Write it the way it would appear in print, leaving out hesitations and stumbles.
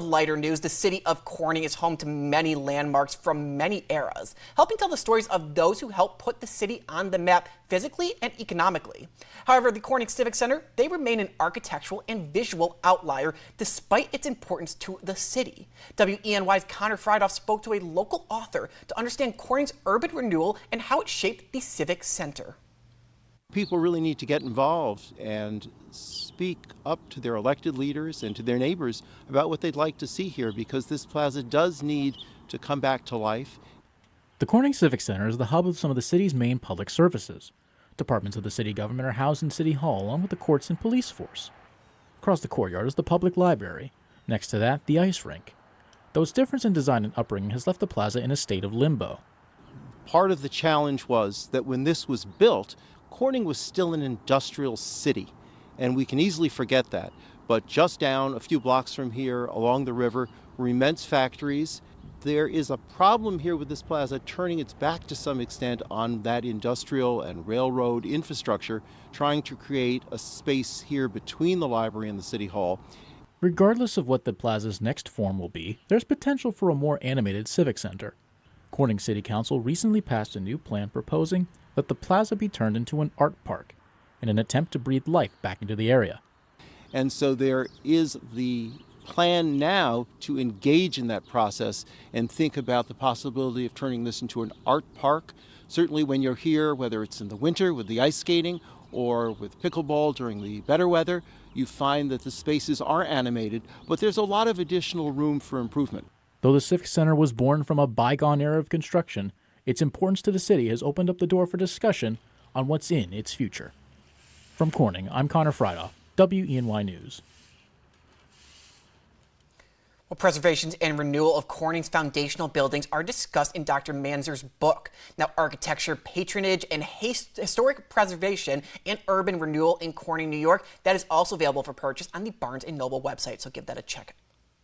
Lighter news, the city of Corning is home to many landmarks from many eras, helping tell the stories of those who helped put the city on the map physically and economically. However, the Corning Civic Center, they remain an architectural and visual outlier despite its importance to the city. WENY's Connor Friedoff spoke to a local author to understand Corning's urban renewal and how it shaped the Civic Center. People really need to get involved and speak up to their elected leaders and to their neighbors about what they'd like to see here, because this plaza does need to come back to life. The Corning Civic Center is the hub of some of the city's main public services. Departments of the city government are housed in City Hall, along with the courts and police force. Across the courtyard is the public library. Next to that, the ice rink. Though its difference in design and upbringing has left the plaza in a state of limbo. Part of the challenge was that when this was built, Corning was still an industrial city, and we can easily forget that. But just down a few blocks from here, along the river, were immense factories. There is a problem here with this plaza turning its back to some extent on that industrial and railroad infrastructure, trying to create a space here between the library and the City Hall. Regardless of what the plaza's next form will be, there's potential for a more animated civic center. Corning City Council recently passed a new plan proposing that the plaza be turned into an art park in an attempt to breathe life back into the area. And so there is the plan now to engage in that process and think about the possibility of turning this into an art park. Certainly when you're here, whether it's in the winter with the ice skating or with pickleball during the better weather, you find that the spaces are animated, but there's a lot of additional room for improvement. Though the Civic Center was born from a bygone era of construction, its importance to the city has opened up the door for discussion on what's in its future. From Corning, I'm Connor Friedoff, WENY News. Well, preservation and renewal of Corning's foundational buildings are discussed in Dr. Manzer's book. Now, architecture, patronage, and historic preservation and urban renewal in Corning, New York, that is also available for purchase on the Barnes & Noble website, so give that a check.